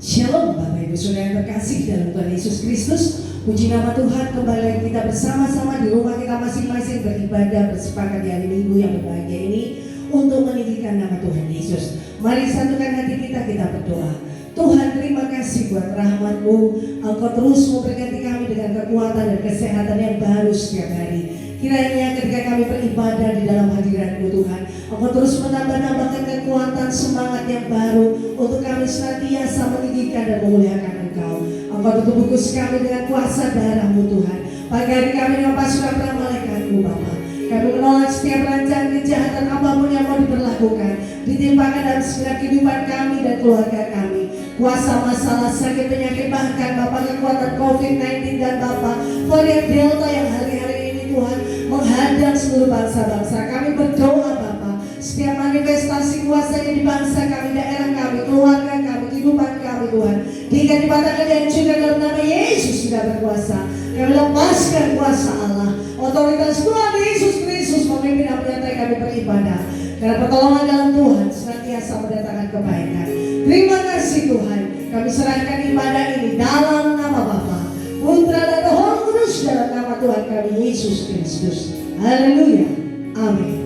Shalom Bapak Ibu Saudara yang terkasih dalam Tuhan Yesus Kristus. Puji nama Tuhan, kembali lagi kita bersama-sama di rumah kita masing-masing beribadah bersepakat di hari Minggu yang berbahagia ini untuk meninggikan nama Tuhan Yesus. Mari satukan hati kita berdoa. Tuhan, terima kasih buat rahmat-Mu. Engkau terus memberkati kami dengan kekuatan dan kesehatan yang baru setiap hari. Kiranya ketika kami beribadah di dalam hadirat-Mu Tuhan, Engkau terus menambah-nambahkan kekuatan semangat yang baru untuk kami senantiasa meninggikan dan memuliakan Engkau. Engkau tutup bungkus kami dengan kuasa darah-Mu Tuhan. Pagi hari kami dengan pasukan para malaikat-Mu Bapa. Kami menolak setiap rancangan kejahatan apapun yang mau diberlakukan, ditimpakan dalam segala kehidupan kami dan keluarga kami. Kuasa masalah sakit penyakit bahkan Bapak kekuatan COVID-19 dan Bapak varian Delta yang hari-hari ini Tuhan menghadang seluruh bangsa-bangsa. Kami berdoa Bapak, setiap manifestasi kuasanya di bangsa kami, daerah kami, keluarga kami, kehidupan kami Tuhan, jika dipatahkan dan juga dalam nama Yesus sudah berkuasa. Kami lepaskan kuasa Allah, otoritas Tuhan Yesus Kristus memimpin dan menyertai kami beribadah. Karena pertolongan dalam Tuhan senantiasa mendatangkan kebaikan. Terima kasih Tuhan, kami serahkan ibadah ini dalam nama Bapa, Putra dan Roh Kudus, dalam nama Tuhan kami Yesus Kristus. Haleluya, amin.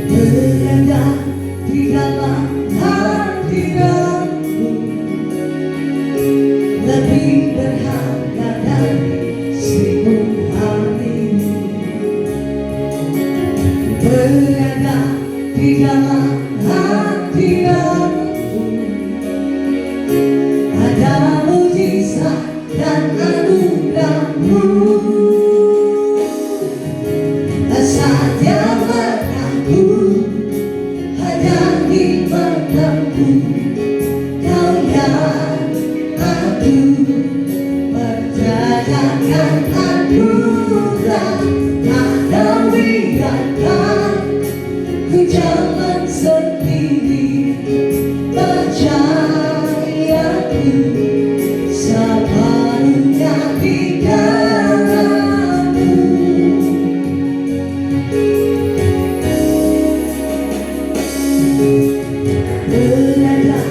Berada di dalam hadirat-Mu lebih berharga dari 1000 hari. Berada di dalam hadirat-Mu ada mujizat dan anugerah-Mu. Saatnya mengaku hanya di padamu, Kau yang aku percayakan anugerah. Ada wiratkan ku jalan sendiri, percayaku sepenuhnya di dalam-Mu. Berada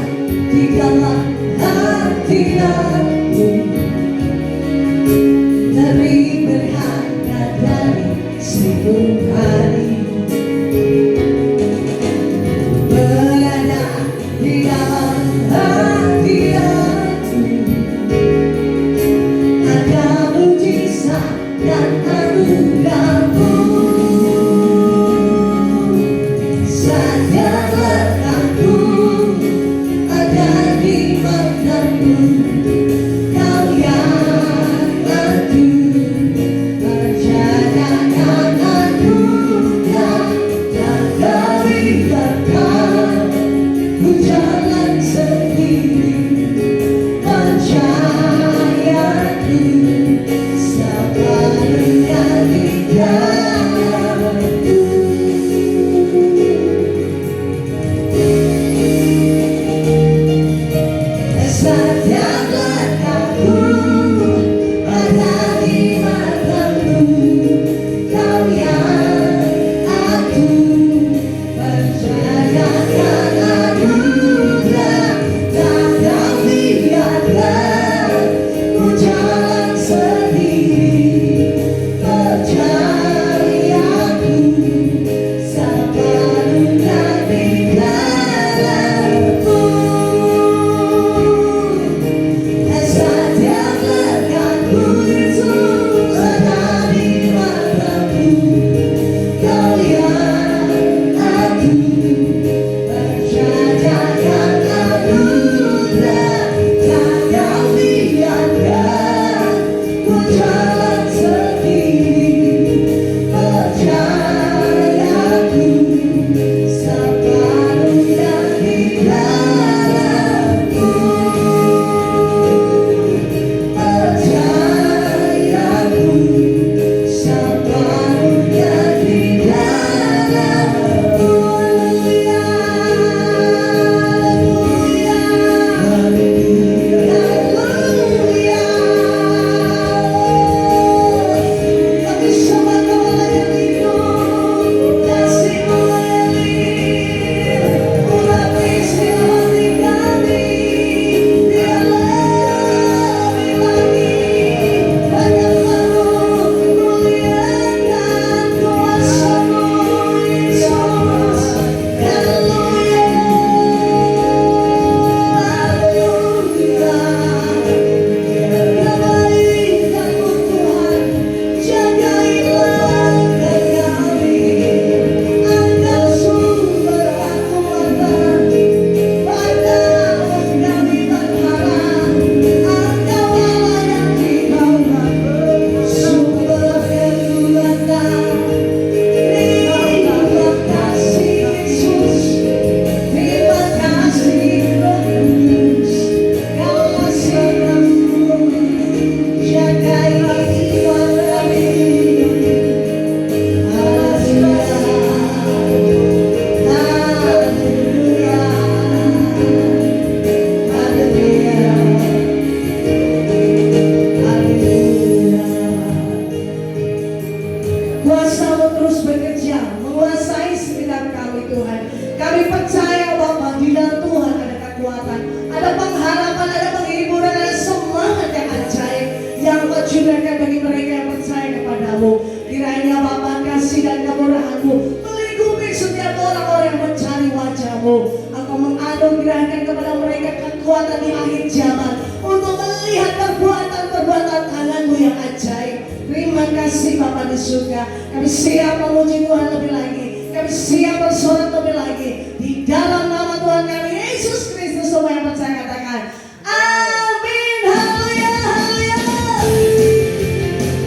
Tuhan di akhir zaman untuk melihat perbuatan-perbuatan tangan-Mu yang ajaib. Terima kasih Bapa di surga. Kami siap memuji Tuhan lebih lagi. Kami siap bersorak lebih lagi. Di dalam nama Tuhan kami Yesus Kristus, semua yang percaya katakan amin. Haleluya, haleluya.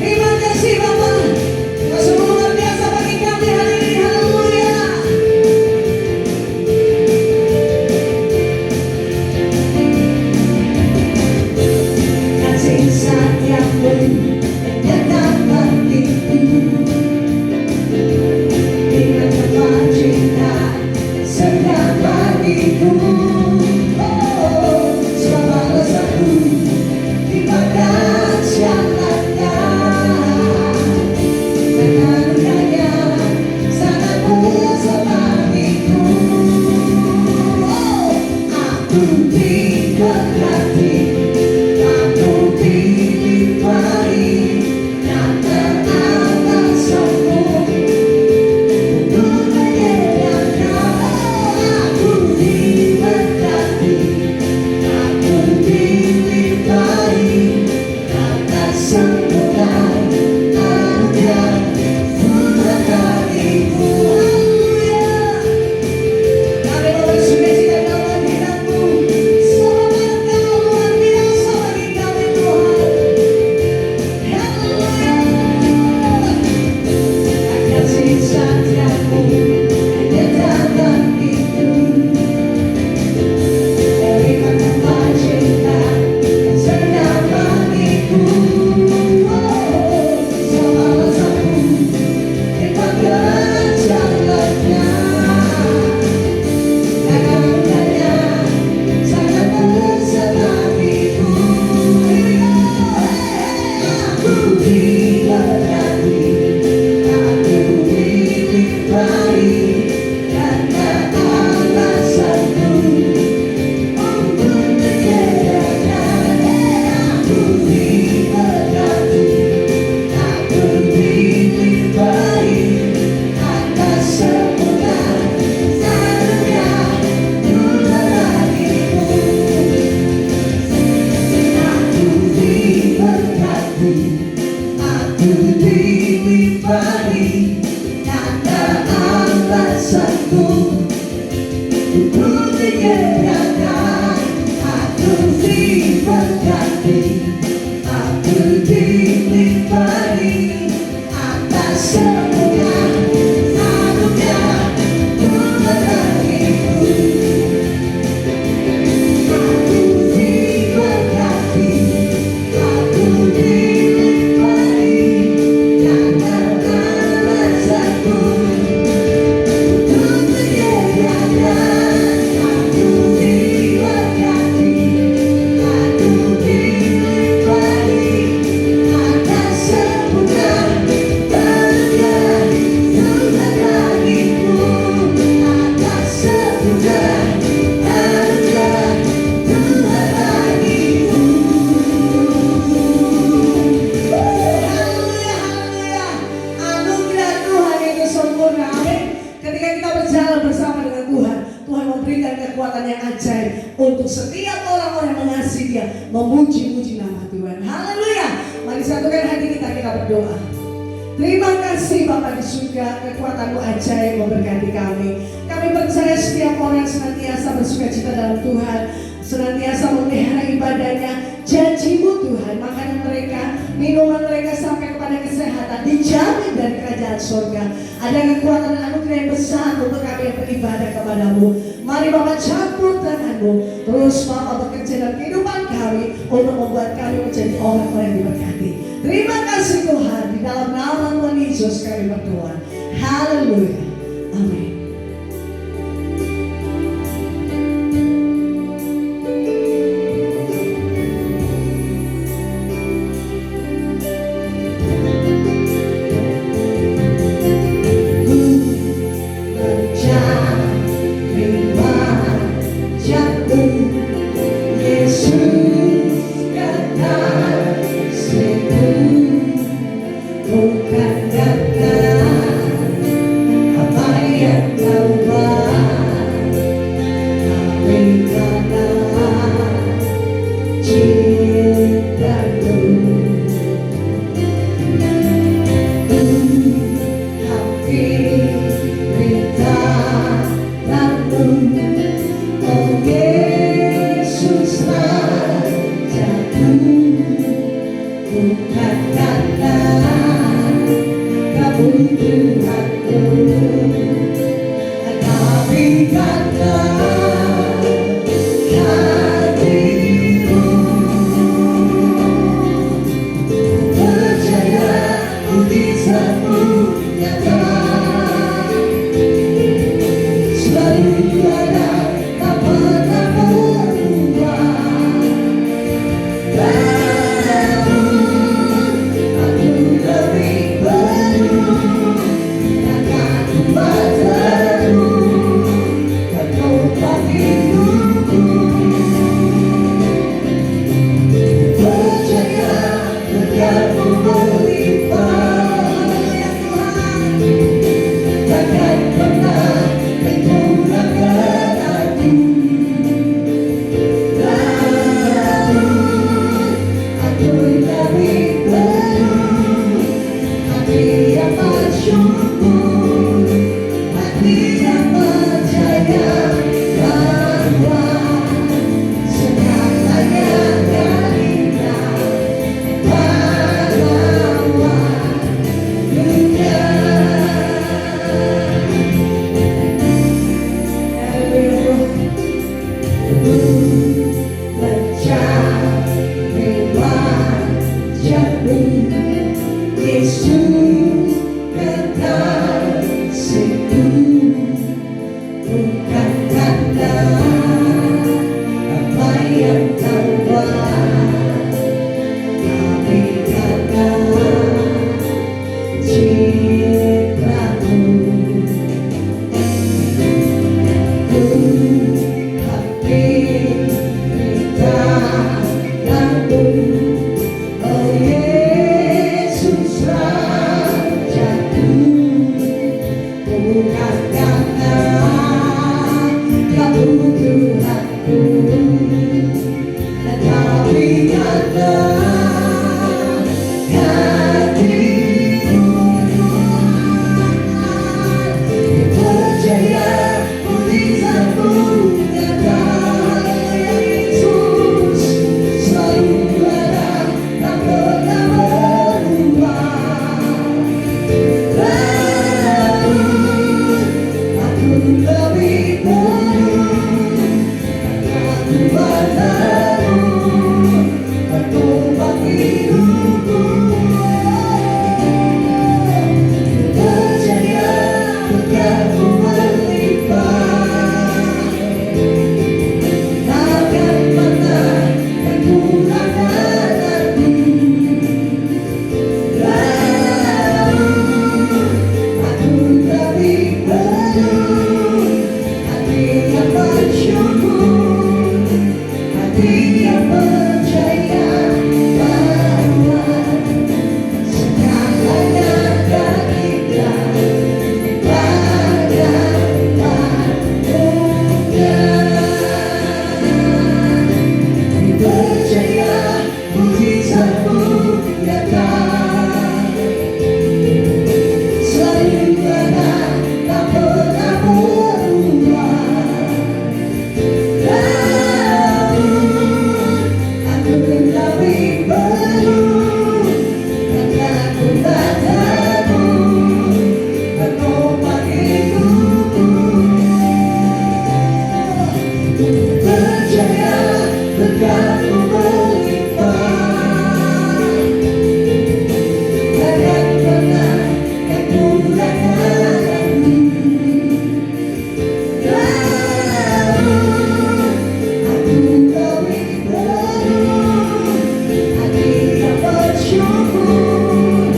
Terima kasih Bapa. Kau sungguh luar biasa bagi kami hari ini. Haleluya. Kasih sayang-Mu yang dapat itu dengan teman cinta sedang bagiku. Oh, selama rasaku di badan jalannya, dengan karunia sangat bersamaku. Oh, aku diberkati, aku dilimpahi, nyata Allah sempurna. Untuk setiap orang-orang yang mengasihi Dia, memuji-muji nama Tuhan. Haleluya. Mari satukan hati kita berdoa. Terima kasih Bapa di surga, kekuatan-Mu ajaib memberkati kami. Kami percaya setiap orang senantiasa bersukacita dalam Tuhan, senantiasa memelihara ibadahnya. Janji-Mu Tuhan, makanan mereka, minuman mereka sampai kepada kesehatan dijamin dari kerajaan surga. Ada kekuatan dan anugerah yang besar untuk kami yang beribadah kepada-Mu. Mari Bapak campur tangan-Mu, terus Bapak bekerja dalam kehidupan kami untuk membuat kami menjadi orang-orang yang diberkati. Terima kasih Tuhan, di dalam nama Tuhan Yesus kami berdoa. Haleluya. Amin. bukan karena kamu Tuhanku, tetapi karena hatimu. Percaya mujizatmu nyata, Yesus selalu ada, tak pernah berubah. Lalu aku lebih penuh, aku bertaruh, bertobat hidupku. Percaya berkatmu melimpah, takkan pernah kekurangan aku. Lalu aku lebih penuh, hati yang bersyukur, hati yang percaya bahwa segalanya akan indah pada waktunya. Percaya mujizatmu nyata, selalu ada, tak pernah berubah. Lalu aku lebih penuh, karena aku padamu, bertobat hidupku. Percaya berkatmu melimpah, takkan pernah kekurangan aku. Lalu aku lebih penuh, hati yang bersyukur,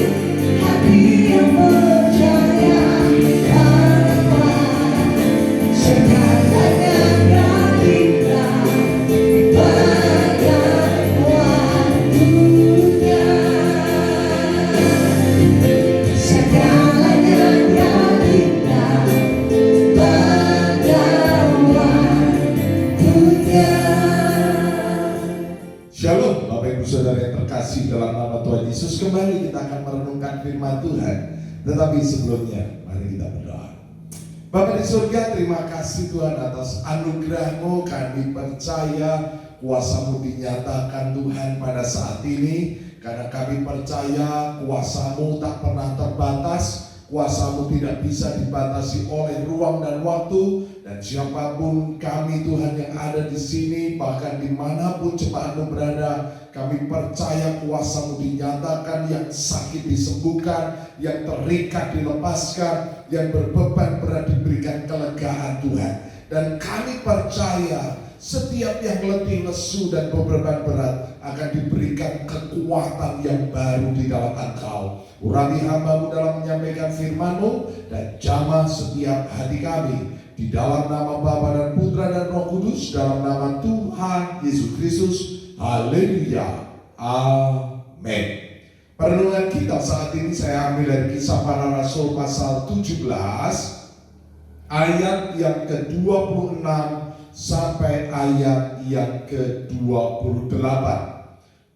hati yang percaya bahwa segalanya akan indah pada waktunya. Segalanya akan indah pada waktunya. Shalom Bapak Ibu Saudara yang terkasih dalam nama Tuhan Yesus. Kembali kita akan merenungkan firman Tuhan. Tetapi sebelumnya mari kita berdoa. Bapa di surga, terima kasih Tuhan atas anugerah-Mu. Kami percaya kuasa-Mu dinyatakan Tuhan pada saat ini. Karena kami percaya kuasa-Mu tak pernah terbatas. Kuasa-Mu tidak bisa dibatasi oleh ruang dan waktu. Dan siapapun kami Tuhan yang ada di sini, bahkan dimanapun ciptaan-Mu berada, kami percaya kuasa-Mu dinyatakan, yang sakit disembuhkan, yang terikat dilepaskan, yang berbeban berat diberikan kelegaan Tuhan. Dan kami percaya setiap yang letih, lesu, dan beban berat akan diberikan kekuatan yang baru di dalam Engkau. Urapi hamba-Mu dalam menyampaikan firman-Mu dan jamah setiap hati kami. Di dalam nama Bapa dan Putra dan Roh Kudus, dalam nama Tuhan Yesus Kristus. Haleluya. Amin. Perenungan kita saat ini saya ambil dari Kisah Para Rasul pasal 17 ayat yang ke-26 sampai ayat yang ke-28.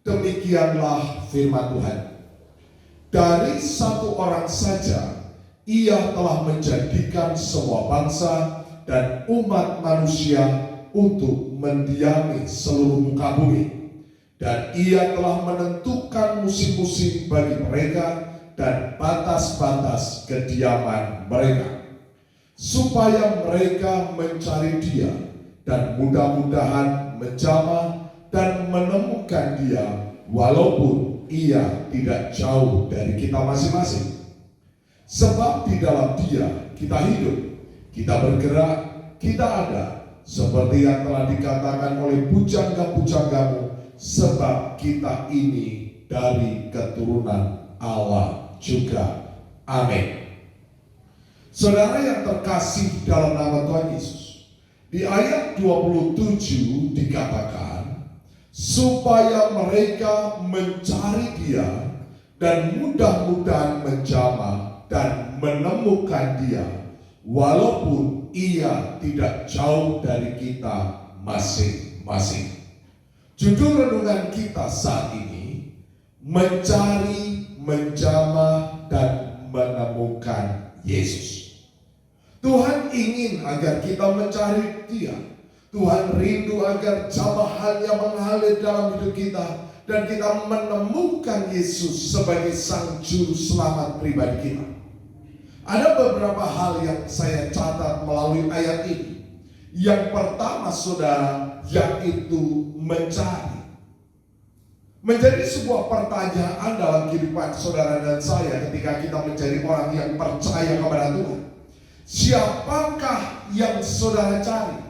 Demikianlah firman Tuhan. Dari satu orang saja Ia telah menjadikan semua bangsa dan umat manusia untuk mendiami seluruh muka bumi. Dan Ia telah menentukan musim-musim bagi mereka dan batas-batas kediaman mereka, supaya mereka mencari Dia dan mudah-mudahan menjamah dan menemukan Dia, walaupun Ia tidak jauh dari kita masing-masing. Sebab di dalam Dia kita hidup, kita bergerak, kita ada, seperti yang telah dikatakan oleh pujangga-pujanggamu, sebab kita ini dari keturunan Allah juga. Amin. Saudara yang terkasih dalam nama Tuhan Yesus, di ayat 27 dikatakan, supaya mereka mencari Dia dan mudah-mudahan menjamah dan menemukan Dia, walaupun ia tidak jauh dari kita masing-masing. Judul renungan kita saat ini, mencari, menjamah, dan menemukan Yesus. Tuhan ingin agar kita mencari Dia. Tuhan rindu agar jamahannya mengalir dalam hidup kita, dan kita menemukan Yesus sebagai Sang Juru Selamat pribadi kita. Ada beberapa hal yang saya catat melalui ayat ini. Yang pertama, saudara, yaitu mencari. Menjadi sebuah pertanyaan dalam kehidupan saudara dan saya ketika kita menjadi orang yang percaya kepada Tuhan. Siapakah yang saudara cari?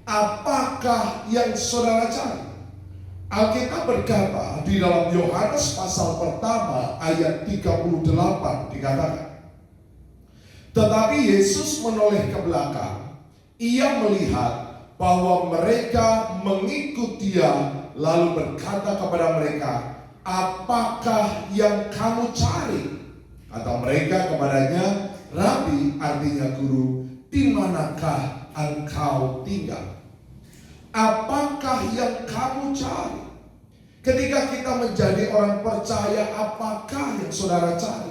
Apakah yang saudara cari? Alkitab berkata di dalam Yohanes pasal pertama ayat 38 dikatakan, tetapi Yesus menoleh ke belakang. Ia melihat bahwa mereka mengikut Dia, lalu berkata kepada mereka, apakah yang kamu cari? Kata mereka kepadanya, Rabi, artinya guru, di manakah engkau tinggal? Apakah yang kamu cari? Ketika kita menjadi orang percaya, apakah yang saudara cari?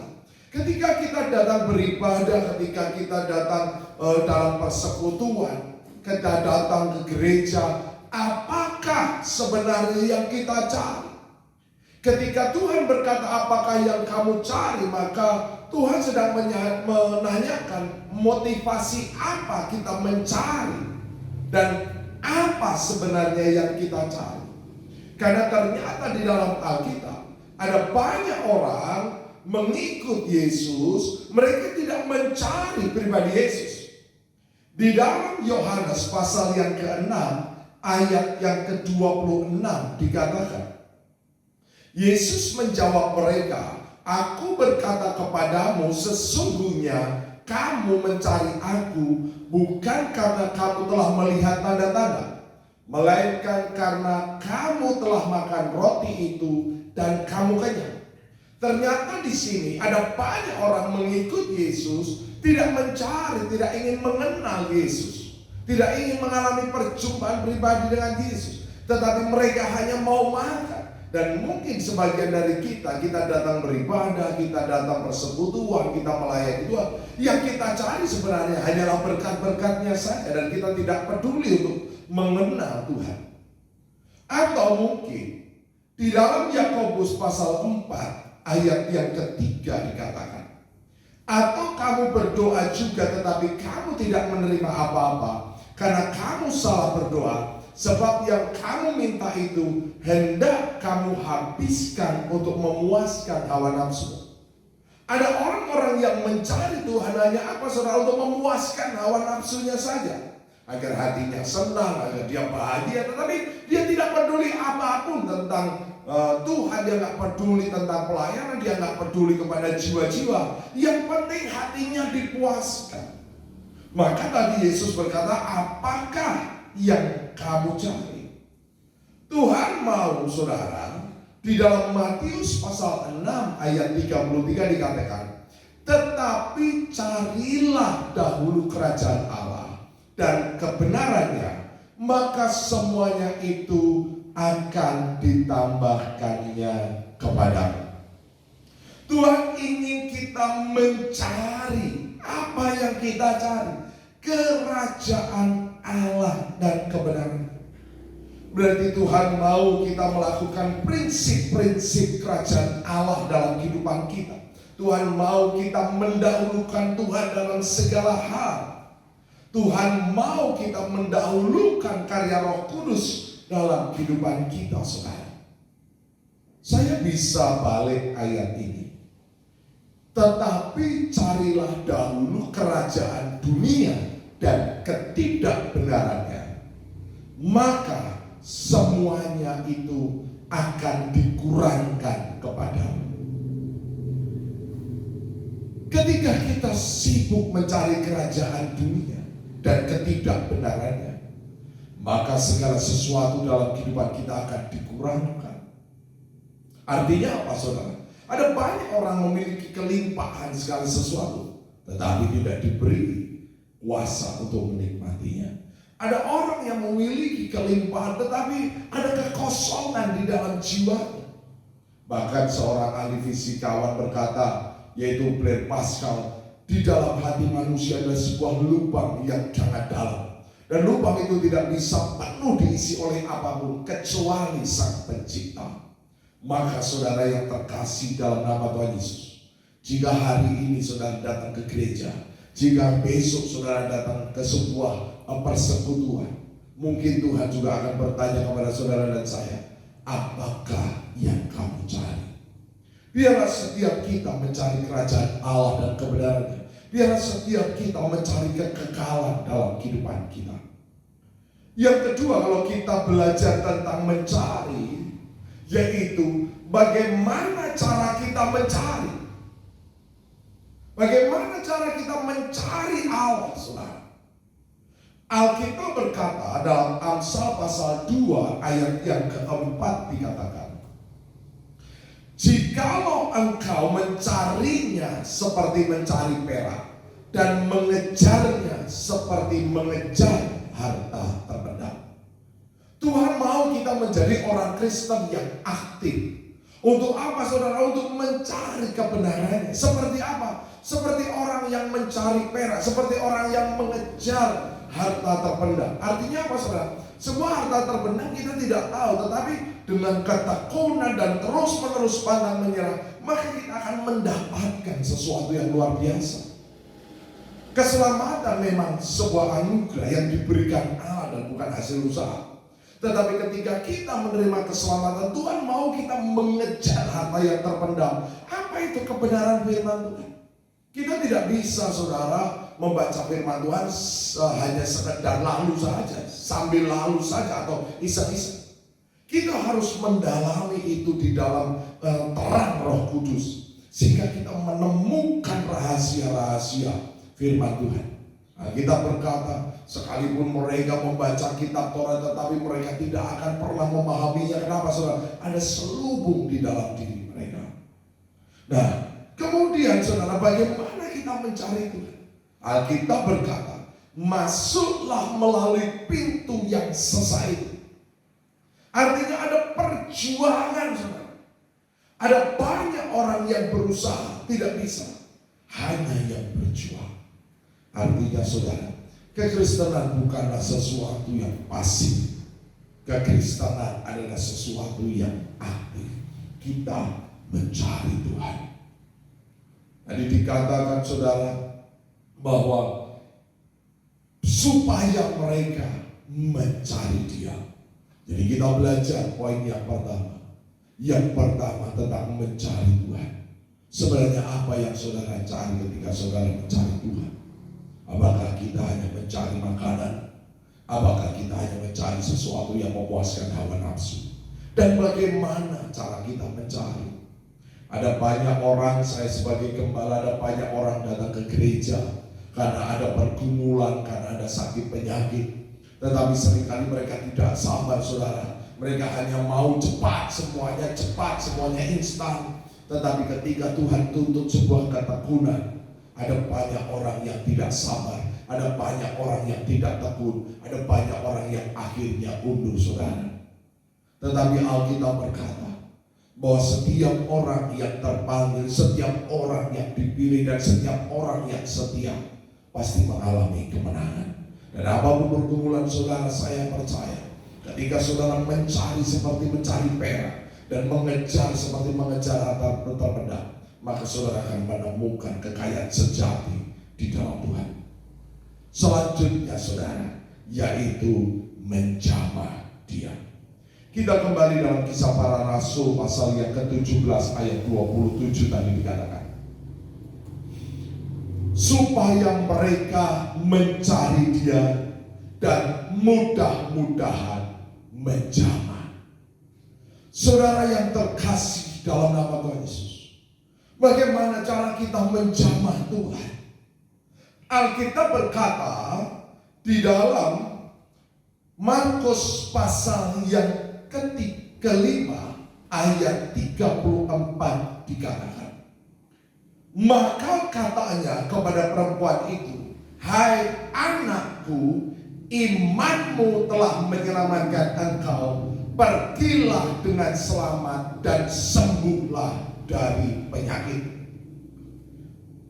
Ketika kita datang beribadah, ketika kita datang dalam persekutuan, kita datang ke gereja, apakah sebenarnya yang kita cari? Ketika Tuhan berkata apakah yang kamu cari, maka Tuhan sedang menanyakan motivasi apa kita mencari dan apa sebenarnya yang kita cari. Karena ternyata di dalam Alkitab ada banyak orang mengikut Yesus, mereka tidak mencari pribadi Yesus. Di dalam Yohanes pasal yang ke-6 ayat yang ke-26 dikatakan, Yesus menjawab mereka, aku berkata kepadamu, sesungguhnya kamu mencari aku bukan karena kamu telah melihat tanda-tanda, melainkan karena kamu telah makan roti itu dan kamu kenyang. Ternyata di sini ada banyak orang mengikut Yesus, tidak mencari, tidak ingin mengenal Yesus, tidak ingin mengalami perjumpaan pribadi dengan Yesus, tetapi mereka hanya mau makan. Dan mungkin sebagian dari kita datang beribadah, kita datang persekutuan, kita melayani Tuhan. Yang kita cari sebenarnya hanyalah berkat-berkatnya saja, dan kita tidak peduli untuk mengenal Tuhan. Atau mungkin di dalam Yakobus pasal 4 ayat yang ketiga dikatakan, atau kamu berdoa juga tetapi kamu tidak menerima apa-apa karena kamu salah berdoa, sebab yang kamu minta itu hendak kamu habiskan untuk memuaskan hawa nafsu. Ada orang-orang yang mencari Tuhan hanya apa, saudara? Untuk memuaskan hawa nafsunya saja, agar hatinya senang, agar dia bahagia, tetapi dia tidak peduli apapun tentang Tuhan. Dia nggak peduli tentang pelayanan, dia nggak peduli kepada jiwa-jiwa. Yang penting hatinya dipuaskan. Maka tadi Yesus berkata, apakah yang kamu cari? Tuhan mau, saudara, di dalam Matius pasal 6 ayat 33 dikatakan, tetapi carilah dahulu kerajaan Allah dan kebenarannya, maka semuanya itu akan ditambahkannya kepadamu. Tuhan ingin kita mencari apa yang kita cari, kerajaan Allah dan kebenaran. Berarti Tuhan mau kita melakukan prinsip-prinsip kerajaan Allah dalam kehidupan kita. Tuhan mau kita mendahulukan Tuhan dalam segala hal. Tuhan mau kita mendahulukan karya Roh Kudus dalam kehidupan kita, saudara. Saya bisa balik ayat ini. Tetapi carilah dahulu kerajaan dunia dan ketidakbenarannya, maka semuanya itu akan dikurangkan kepadamu. Ketika kita sibuk mencari kerajaan dunia dan ketidakbenarannya, maka segala sesuatu dalam kehidupan kita akan dikurangkan. Artinya apa, saudara? Ada banyak orang memiliki kelimpahan segala sesuatu, tetapi tidak diberi kuasa untuk menikmatinya. Ada orang yang memiliki kelimpahan tetapi ada kekosongan di dalam jiwanya. Bahkan seorang ahli fisikawan berkata, yaitu Blaise Pascal, di dalam hati manusia ada sebuah lubang yang sangat dalam. Dan lubang itu tidak bisa penuh diisi oleh apapun kecuali Sang Pencipta. Maka saudara yang terkasih dalam nama Tuhan Yesus, jika hari ini saudara datang ke gereja, jika besok saudara datang ke sebuah persekutuan, mungkin Tuhan juga akan bertanya kepada saudara dan saya, apakah yang kamu cari? Biarlah setiap kita mencari kerajaan Allah dan kebenarannya. Biarlah setiap kita mencari kekekalan dalam kehidupan kita. Yang kedua, kalau kita belajar tentang mencari, yaitu bagaimana cara kita mencari. Bagaimana cara kita mencari Allah, saudara? Alkitab berkata dalam Amsal pasal 2 ayat yang keempat dikatakan, jikalau engkau mencarinya seperti mencari perak dan mengejarnya seperti mengejar harta terpendam. Tuhan mau kita menjadi orang Kristen yang aktif. Untuk apa saudara? Untuk mencari kebenarannya. Seperti apa? Seperti orang yang mencari perak, seperti orang yang mengejar harta terpendam. Artinya apa saudara? Semua harta terpendam kita tidak tahu, tetapi dengan ketekunan dan terus-menerus pantang menyerah, maka kita akan mendapatkan sesuatu yang luar biasa. Keselamatan memang sebuah anugerah yang diberikan Allah dan bukan hasil usaha. Tetapi ketika kita menerima keselamatan, Tuhan mau kita mengejar harta yang terpendam. Apa itu kebenaran firman Tuhan? Kita tidak bisa saudara membaca firman Tuhan hanya sekedar lalu saja, sambil lalu saja atau iseng-iseng. Kita harus mendalami itu di dalam terang Roh Kudus, sehingga kita menemukan rahasia-rahasia firman Tuhan. Nah, kita berkata, sekalipun mereka membaca kitab Taurat, tetapi mereka tidak akan pernah memahaminya. Kenapa saudara? Ada selubung di dalam diri mereka. Nah, kemudian saudara, bagaimana kita mencari Tuhan? Alkitab berkata, masuklah melalui pintu yang sesak itu. Artinya ada perjuangan saudara. Ada banyak orang yang berusaha, tidak bisa. Hanya yang berjuang. Artinya saudara, kekristenan bukanlah sesuatu yang pasif. Kekristenan adalah sesuatu yang aktif. Kita mencari Tuhan. Tadi dikatakan saudara bahwa supaya mereka mencari Dia. Jadi kita belajar poin yang pertama. Yang pertama tentang mencari Tuhan. Sebenarnya apa yang saudara cari ketika saudara mencari Tuhan? Apakah kita hanya mencari makanan? Apakah kita hanya mencari sesuatu yang memuaskan hawa nafsu? Dan bagaimana cara kita mencari? Ada banyak orang, saya sebagai gembala, ada banyak orang datang ke gereja karena ada pergumulan, karena ada sakit penyakit. Tetapi seringkali mereka tidak sabar saudara. Mereka hanya mau cepat, semuanya instan. Tetapi ketika Tuhan tuntut sebuah ketekunan, ada banyak orang yang tidak sabar, ada banyak orang yang tidak tekun, ada banyak orang yang akhirnya undur saudara. Tetapi Alkitab berkata bahwa setiap orang yang terpanggil, setiap orang yang dipilih, dan setiap orang yang setia pasti mengalami kemenangan. Dan apapun pergumulan saudara, saya percaya ketika saudara mencari seperti mencari perak dan mengejar seperti mengejar harta terpendam, maka saudara akan menemukan kekayaan sejati di dalam Tuhan. Selanjutnya saudara, yaitu menjamah Dia. Kita kembali dalam Kisah Para Rasul pasal yang ke-17 ayat 27 tadi dikatakan, supaya mereka mencari Dia dan mudah-mudahan menjamah. Saudara yang terkasih dalam nama Tuhan Yesus, bagaimana cara kita menjamah Tuhan? Alkitab berkata di dalam Markus pasal yang kelima ayat 34 dikatakan, maka katanya kepada perempuan itu, "Hai anakku, imanmu telah menyelamatkan engkau. Pergilah dengan selamat dan sembuhlah dari penyakit."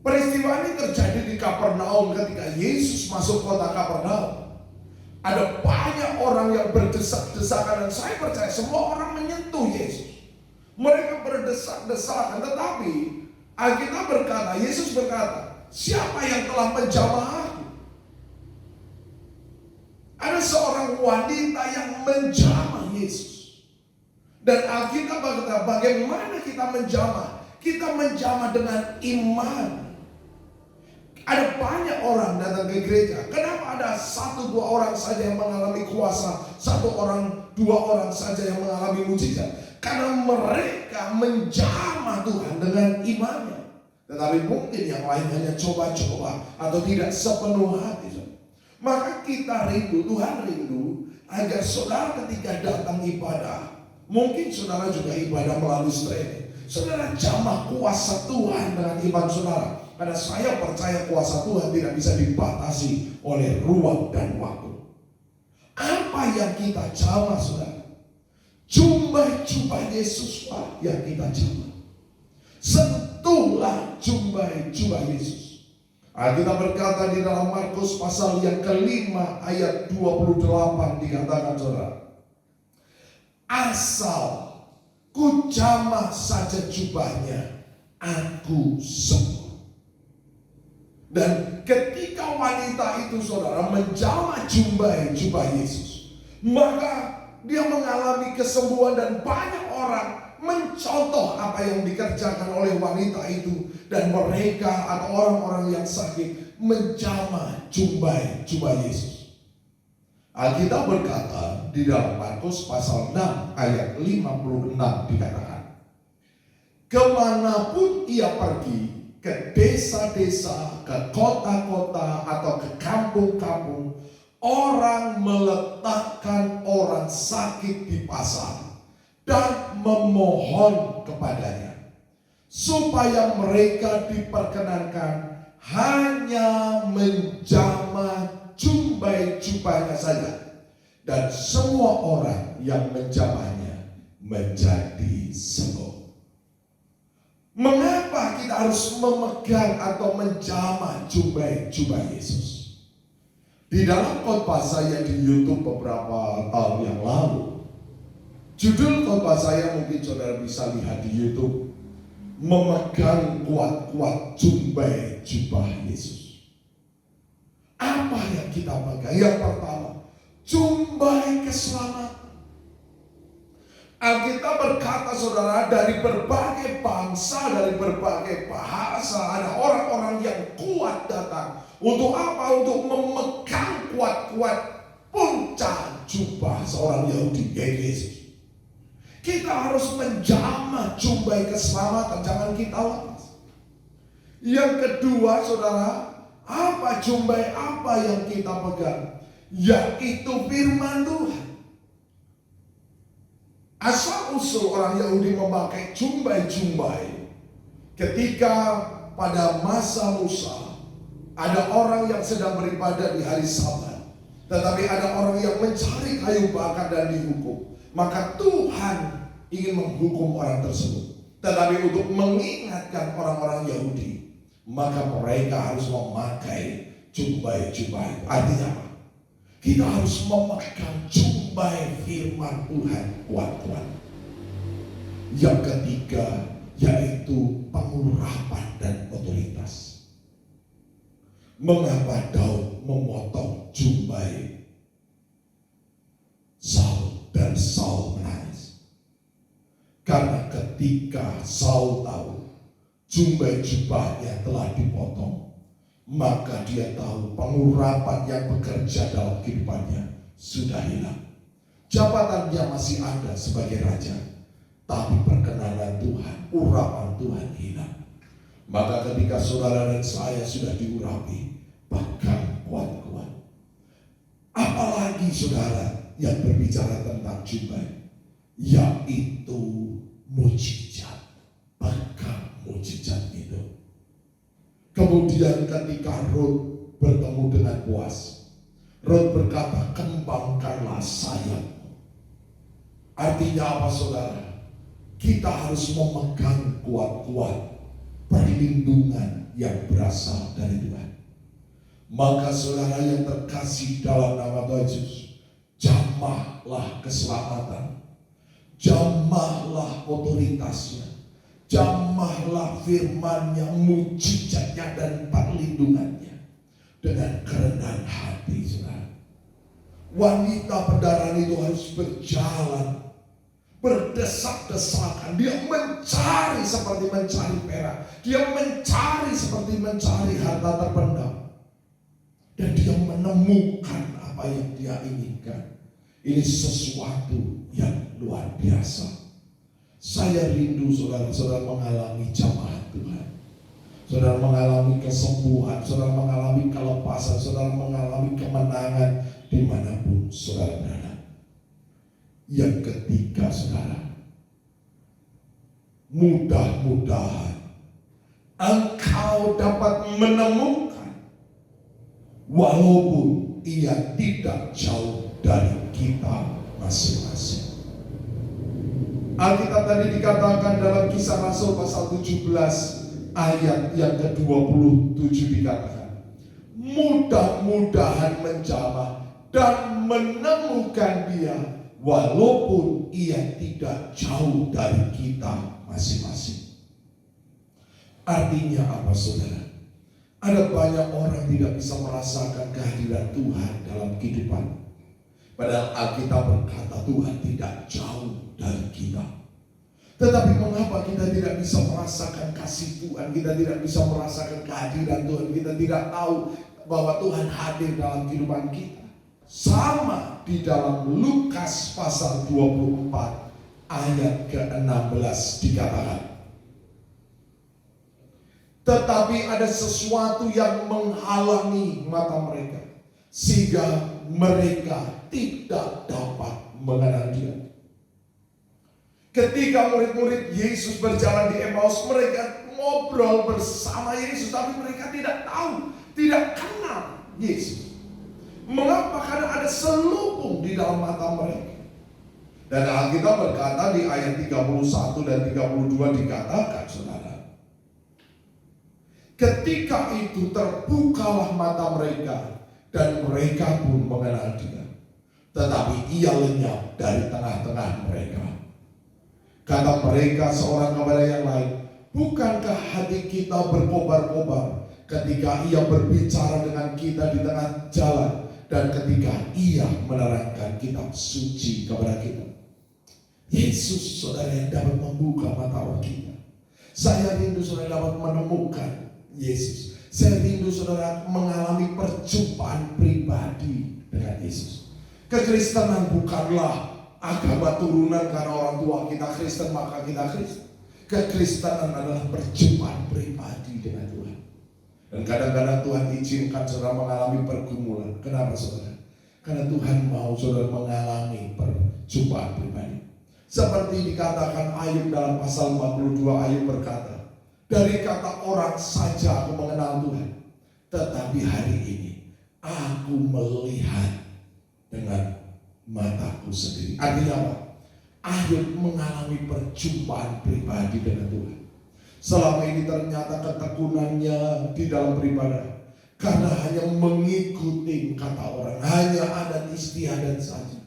Peristiwa ini terjadi di Kapernaum ketika Yesus masuk kota Kapernaum. Ada banyak orang yang berdesak-desakan, dan saya percaya semua orang menyentuh Yesus. Mereka berdesak-desakan, tetapi Alkitab berkata, Yesus berkata, "Siapa yang telah menjamah aku?" Ada seorang wanita yang menjamah Yesus. Dan Alkitab berkata, bagaimana kita menjamah? Kita menjamah dengan iman. Ada banyak orang datang ke gereja. Kenapa ada 1-2 orang saja yang mengalami kuasa, 1-2 orang saja yang mengalami mujizat? Karena mereka menjamah Tuhan dengan imannya. Tetapi mungkin yang lain hanya coba-coba atau tidak sepenuh hati. Maka kita rindu, Tuhan rindu agar saudara ketika datang ibadah, mungkin saudara juga ibadah melalui streaming, saudara jamah kuasa Tuhan dengan iman saudara. Karena saya percaya kuasa Tuhan tidak bisa dibatasi oleh ruang dan waktu. Apa yang kita jamah saudara? Jubah-jubah Yesuslah yang kita jamah. Sentuhlah jubah-jubah Yesus. Kita berkata di dalam Markus pasal yang ke-5 ayat 28 dikatakan saudara, "Asal ku jamah saja jubahnya, aku sembuh." Dan ketika wanita itu saudara menjamah jubah Yesus, maka dia mengalami kesembuhan, dan banyak orang mencontoh apa yang dikerjakan oleh wanita itu. Dan mereka atau orang-orang yang sakit menjamah jubah Yesus. Alkitab berkata di dalam Markus pasal 6 ayat 56 dikatakan, "Kemanapun ia pergi, ke desa-desa, ke kota-kota, atau ke kampung-kampung, orang meletakkan orang sakit di pasar dan memohon kepadanya, supaya mereka diperkenankan hanya menjamah jubah-jubahnya saja. Dan semua orang yang menjamahnya menjadi sembuh." Mengapa kita harus memegang atau menjamah jubah Yesus? Di dalam khotbah saya di YouTube beberapa tahun yang lalu, judul khotbah saya mungkin saudara bisa lihat di YouTube, "Memegang kuat-kuat jubah Yesus." Apa yang kita pegang? Yang pertama, jubah keselamatan. Alkitab berkata saudara, dari berbagai bangsa, dari berbagai bahasa, ada orang-orang yang kuat datang. Untuk apa? Untuk memegang kuat-kuat puncak jubah seorang Yahudi, yaitu Yesus. Kita harus menjamah jubah keselamatan, jangan kita lepas. Yang kedua saudara, apa jubah apa yang kita pegang? Yaitu firman Tuhan. Asal-usul orang Yahudi memakai jumbai-jumbai ketika pada masa Musa ada orang yang sedang beribadah di hari Sabat, tetapi ada orang yang mencari kayu bakar dan dihukum. Maka Tuhan ingin menghukum orang tersebut, tetapi untuk mengingatkan orang-orang Yahudi, maka mereka harus memakai jumbai-jumbai. Artinya apa? Kita harus memegang jumbai firman Tuhan kuat-kuat. Yang ketiga yaitu pengurapan dan otoritas. Mengapa Daud memotong jumbai Saul dan Saul menangis? Karena ketika Saul tahu jumbai jubahnya telah dipotong, maka dia tahu pengurapan yang bekerja dalam kehidupannya sudah hilang. Jabatannya masih ada sebagai raja, tapi perkenanan Tuhan, urapan Tuhan hilang. Maka ketika saudara dan saya sudah diurapi, pegang kuat-kuat. Apalagi saudara yang berbicara tentang jubah, yaitu mujizat. Pegang mujizat itu. Kemudian ketika Ruth bertemu tidak puas. Ruth berkata, kembangkanlah sayapmu. Artinya apa saudara? Kita harus memegang kuat-kuat perlindungan yang berasal dari Tuhan. Maka saudara yang terkasih dalam nama Tuhan Yesus, jamahlah keselamatan, jamahlah otoritasnya, jamahlah firman-Nya, mujizatnya dan perlindungannya dengan kerendahan hati saudara. Wanita berdarah itu harus berjalan berdesak-desakan. Dia mencari seperti mencari perak. Dia mencari seperti mencari harta terpendam. Dan dia menemukan apa yang dia inginkan. Ini sesuatu yang luar biasa. Saya rindu saudara-saudara mengalami jamaah Tuhan. Saudara mengalami kesembuhan, saudara mengalami kelepasan, saudara mengalami kemenangan dimanapun saudara berada. Yang ketiga saudara, mudah-mudahan engkau dapat menemukan walaupun ia tidak jauh dari kita masing-masing. Alkitab tadi dikatakan dalam Kisah Rasul pasal 17 ayat yang ke-27 dikatakan, mudah-mudahan menjamah dan menemukan dia walaupun ia tidak jauh dari kita masing-masing. Artinya apa saudara? Ada banyak orang tidak bisa merasakan kehadiran Tuhan dalam kehidupan. Padahal Alkitab berkata Tuhan tidak jauh dari kita. Tetapi mengapa kita tidak bisa merasakan kasih Tuhan? Kita tidak bisa merasakan kehadiran Tuhan. Kita tidak tahu bahwa Tuhan hadir dalam kehidupan kita. Sama di dalam Lukas pasal 24 ayat ke-16 dikatakan, tetapi ada sesuatu yang menghalangi mata mereka, sehingga mereka tidak dapat mengenal dia. Ketika murid-murid Yesus berjalan di Emmaus, mereka ngobrol bersama Yesus, tapi mereka tidak tahu, tidak kenal Yesus. Mengapa? Karena ada selubung di dalam mata mereka. Dan Alkitab berkata di ayat 31 dan 32 dikatakan saudara, ketika itu terbukalah mata mereka dan mereka pun mengenal dia. Tetapi ia lenyap dari tengah-tengah mereka. Kata mereka seorang kepada yang lain, bukankah hati kita berkobar-kobar ketika ia berbicara dengan kita di tengah jalan dan ketika ia menerangkan kitab suci kepada kita? Yesus saudara yang dapat membuka mata roh kita. Saya rindu saudara dapat menemukan Yesus. Saya rindu saudara mengalami perjumpaan pribadi dengan Yesus. Kekristenan bukanlah agama turunan karena orang tua kita Kristen maka kita Kristen. Kekristenan adalah perjumpaan pribadi dengan Tuhan. Dan kadang-kadang Tuhan izinkan saudara mengalami pergumulan. Kenapa saudara? Karena Tuhan mau saudara mengalami perjumpaan pribadi. Seperti dikatakan Ayub dalam pasal 42, Ayub berkata, dari kata orang saja aku mengenal Tuhan, tetapi hari ini aku melihat dengan mataku sendiri. Artinya apa? Ayub mengalami perjumpaan pribadi dengan Tuhan. Selama ini ternyata ketekunannya di dalam beribadah karena hanya mengikuti kata orang, hanya adat istiadat saja.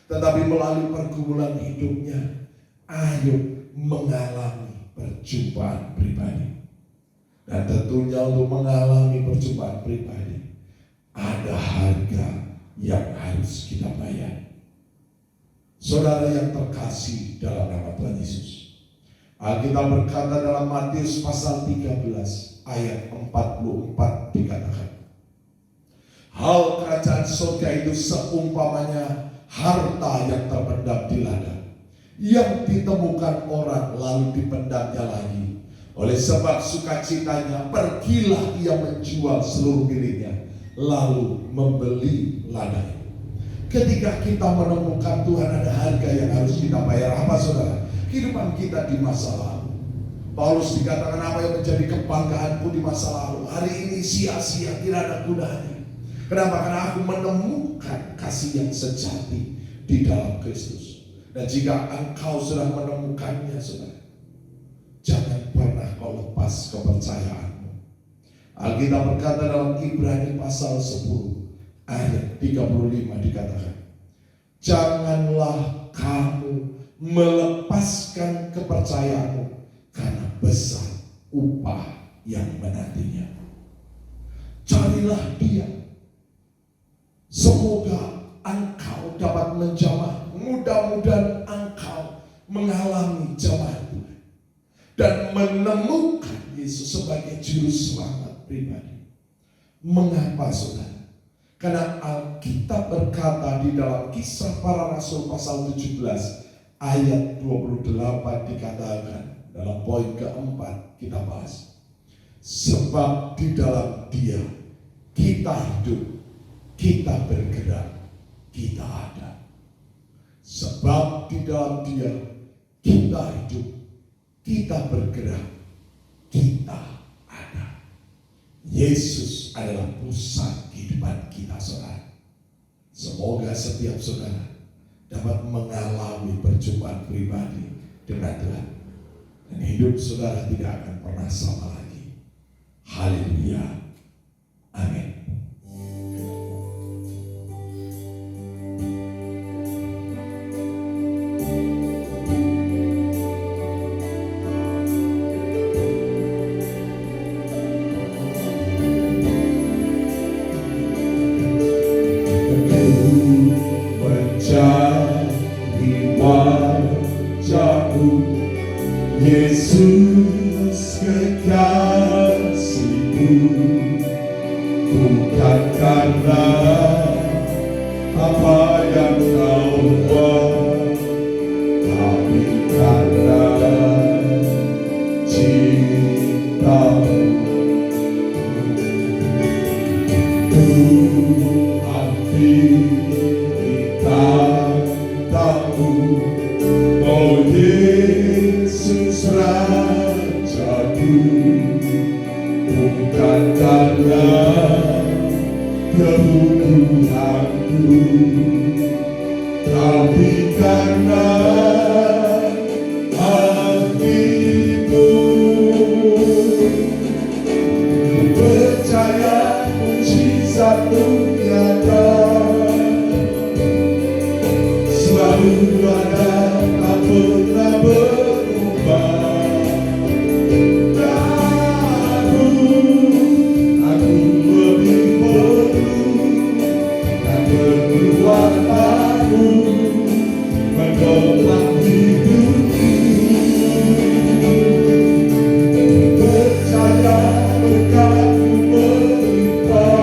Tetapi melalui pergumulan hidupnya, Ayub mengalami perjumpaan pribadi. Dan tentunya untuk mengalami perjumpaan pribadi, ada harga yang harus kita bayar. Saudara yang terkasih dalam nama Tuhan Yesus, Alkitab berkata dalam Matius pasal 13 ayat 44 dikatakan, hal kerajaan surga itu seumpamanya harta yang terpendam di ladang, yang ditemukan orang lalu dipendamnya lagi. Oleh sebab sukacitanya pergilah ia menjual seluruh miliknya lalu membeli ladang. Ketika kita menemukan Tuhan, ada harga yang harus kita bayar. Apa saudara? Kehidupan kita di masa lalu. Paulus dikatakan apa yang menjadi kebanggaanku di masa lalu hari ini sia-sia, tidak ada gunanya. Kenapa? Karena aku menemukan kasih yang sejati di dalam Kristus. Dan jika engkau sudah menemukannya, saudara, jangan pernah kau lepas kepercayaanmu. Alkitab berkata dalam Ibrani pasal 10 ayat 35 dikatakan, janganlah kamu melepaskan kepercayaanmu karena besar upah yang menantinya. Carilah Dia. Semoga engkau dapat menjamah. Mudah-mudahan engkau mengalami jamaah Tuhan dan menemukan Yesus sebagai juru selamat pribadi. Mengapa, saudara? Karena Alkitab berkata di dalam Kisah Para Rasul pasal 17 ayat 28 dikatakan, dalam poin keempat kita bahas, sebab di dalam Dia kita hidup, kita bergerak, kita ada. Sebab di dalam Dia kita hidup, kita bergerak, kita ada. Yesus adalah pusat kehidupan kita, saudara. Semoga setiap saudara dapat mengalami perjumpaan pribadi dengan Tuhan, dan hidup saudara tidak akan pernah sama lagi. Haleluya. Amin. Mencari wajahmu, Yesus kekasihku, bukan karena apa yang kau buat, tapi karena cintamu. Tuhan tahu, oh Yesus Rajaku, bukan karena kebutuhanku, tapi karena hatimu. Percaya mujizatmu nyata, selalu ada, tak pernah berubah. Aku lebih perlu dan kekuatanmu menopang hidupku. Percaya berkatmu melimpah,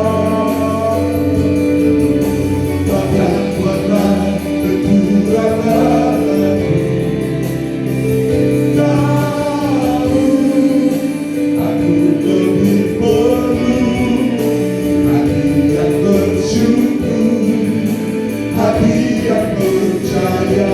takkan pernah kekurangan. Aku lebih perlu hati yang bersyukur, hati yang percaya.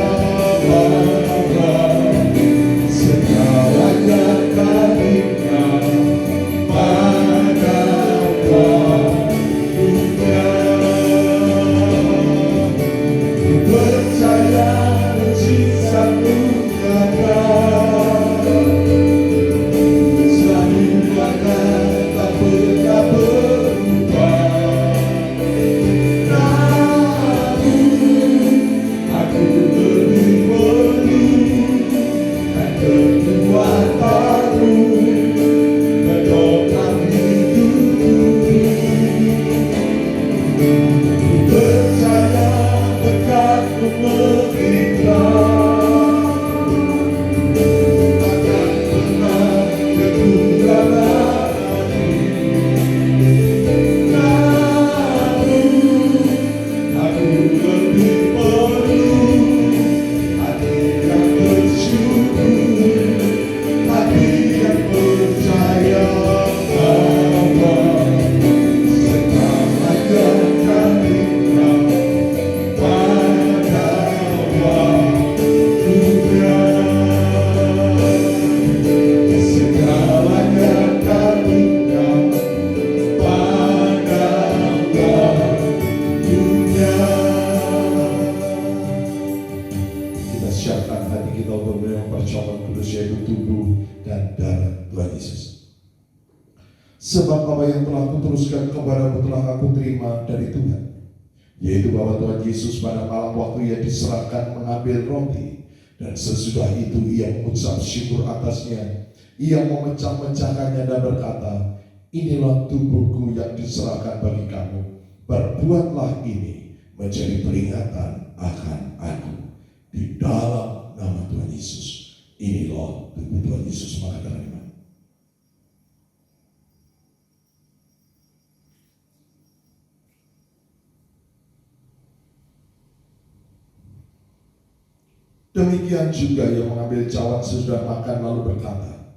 Sebab apa yang telah kuteruskan kepadamu telah aku terima dari Tuhan, yaitu bahwa Tuhan Yesus pada malam waktu ia diserahkan mengambil roti, dan sesudah itu ia mengucap syukur atasnya, ia memecah-mecahkannya dan berkata, inilah tubuhku yang diserahkan bagi kamu, perbuatlah ini menjadi peringatan akan aku. Di dalam nama Tuhan Yesus, inilah tubuh Tuhan Yesus. Maka dengan iman demikian juga yang mengambil cawan sesudah makan lalu berkata,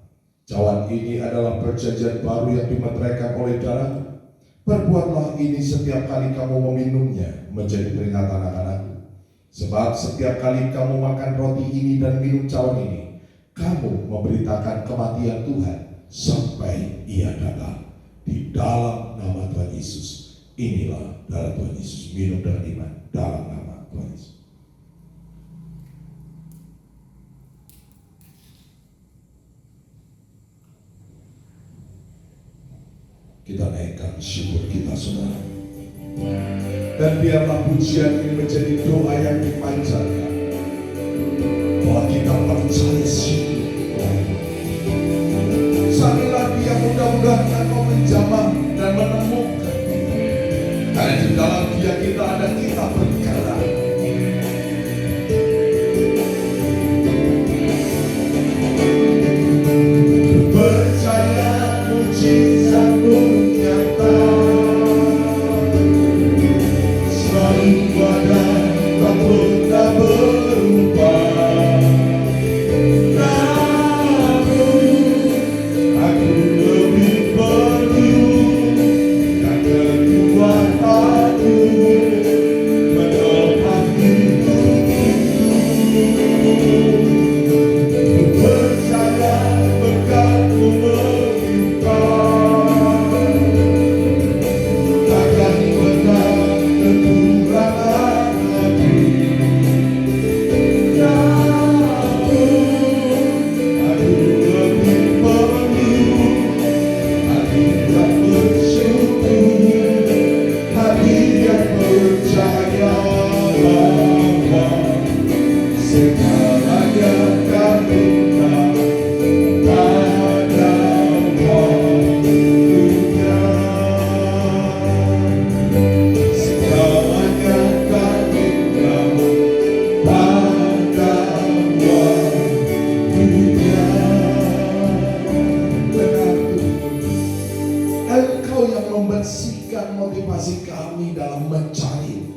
cawan ini adalah perjanjian baru yang dimeteraikan oleh darahku. Perbuatlah ini setiap kali kamu meminumnya menjadi peringatan akan aku. Sebab setiap kali kamu makan roti ini dan minum cawan ini, kamu memberitakan kematian Tuhan sampai ia datang. Di dalam nama Tuhan Yesus, inilah darah Tuhan Yesus. Minum dengan iman dalam nama Tuhan Yesus. Kita naikkan syukur kita, saudara. Dan biarlah pujian ini menjadi doa yang dipanjatkan, bahwa kita percaya syukur. Sekali lagi yang mudah-mudahan engkau menjamah dan menemukan, karena di dalam dia kita ada kita bergerak. Percaya mujizatmu nyata, selalu ada, tak pernah berubah. Namun aku lebih perlu dan kekuatanmu menopang hidupku. Percaya berkat-Mu melimpah, takkan pernah kekurangan lagi. Namun aku lebih perlu hati yang bersyukur, hati yang percaya bahwa segalanya kami pada waktunya. Segalanya kami pada waktunya. Benar Tuhan, Engkau yang membersihkan motivasi kami dalam mencari.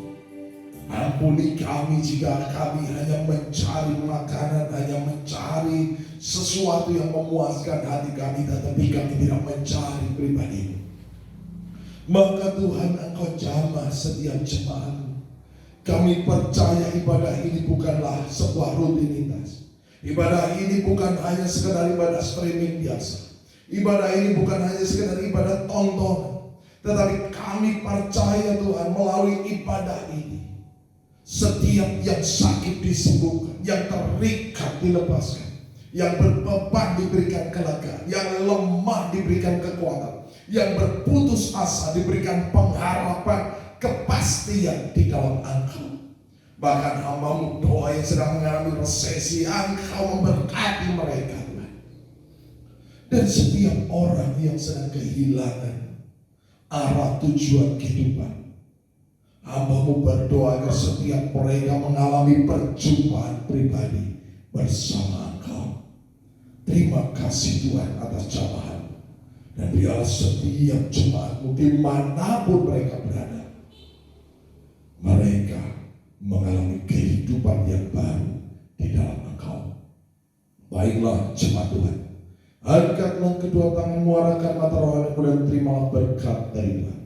Ampuni kami jika kami hanya mencari makanan, hanya mencari sesuatu yang memuaskan hati kami, tetapi kami tidak mencari pribadi-Mu. Maka Tuhan, Engkau jamah setiap jemaat-Mu. Kami percaya ibadah ini bukanlah sebuah rutinitas. Ibadah ini bukan hanya sekedar ibadah streaming biasa. Ibadah ini bukan hanya sekedar ibadah tontonan. Tetapi kami percaya Tuhan, melalui ibadah ini setiap yang sakit disembuhkan, yang terikat dilepaskan, yang berbeban diberikan kelegaan, yang lemah diberikan kekuatan, yang berputus asa diberikan pengharapan, kepastian di dalam Engkau. Bahkan hamba-Mu doa yang sedang mengalami resesi, Engkau memberkati mereka Tuhan. Dan setiap orang yang sedang kehilangan arah tujuan kehidupan, hamba-Mu berdoa agar setiap mereka mengalami perjumpaan pribadi bersama Engkau. Terima kasih Tuhan atas jamaah-Mu. Dan biarlah setiap jemaat-Mu dimanapun mereka berada, mereka mengalami kehidupan yang baru di dalam Engkau. Baiklah jemaat Tuhan, angkatlah kedua tangan, muarakan mata rohani-Mu dan terimalah berkat dari Tuhan.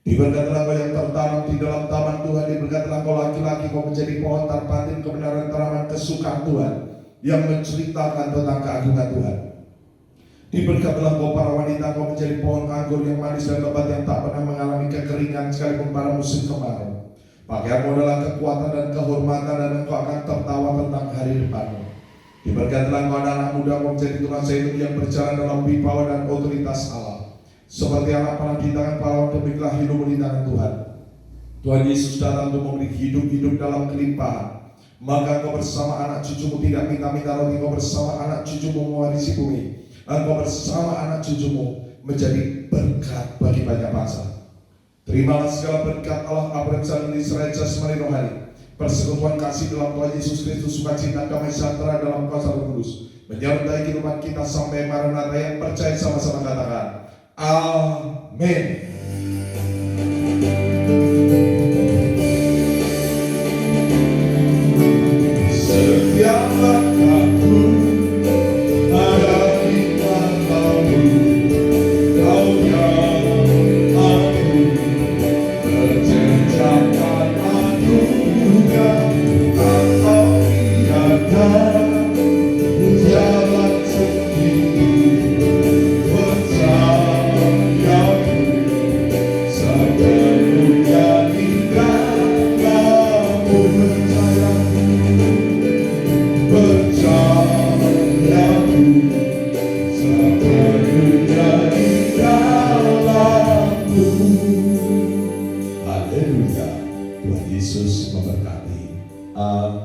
Diberkatilah kau yang tertanam di dalam taman Tuhan. Diberkatilah kau laki-laki, kau menjadi pohon tarpatin kebenaran tanaman kesukaan Tuhan yang menceritakan tentang keagungan Tuhan. Diberkatilah kau para wanita, kau menjadi pohon anggur yang manis dan lebat yang tak pernah mengalami kekeringan sekalipun pada musim kemarau. Pakaianmu adalah kekuatan dan kehormatan, dan engkau akan tertawa tentang hari depanmu. Diberkatilah kau anak muda, kau menjadi tulang zaitun yang berjalan dalam wibawa dan otoritas Allah. Seperti anak panah di tangan pahlawan, demikianlah hidupmu di tangan Tuhan. Tuhan Yesus datang untuk memberi hidup dalam kelimpahan. Maka engkau bersama anak cucumu tidak minta-minta roti, engkau bersama anak cucumu mewarisi bumi. Engkau bersama anak cucumu menjadi berkat bagi banyak bangsa. Terimalah segala berkat Allah Abraham, Ishak, Israel, jasmani rohani, persekutuan kasih dalam Tuhan Yesus Kristus, sukacita, damai sejahtera dalam kuasa Roh Kudus menyertai kehidupan kita sampai Maranatha. Yang percaya sama-sama katakan amin. Setiap langkahku ada di matamu, Kau yang aku berjenjangkan anugerah, Engkau tiada jalan sendiri, percayaku sepenuhnya di dalam-Mu, percayaku sepenuhnya di dalam-Mu. Haleluya. Tuhan Yesus memberkati. Amin.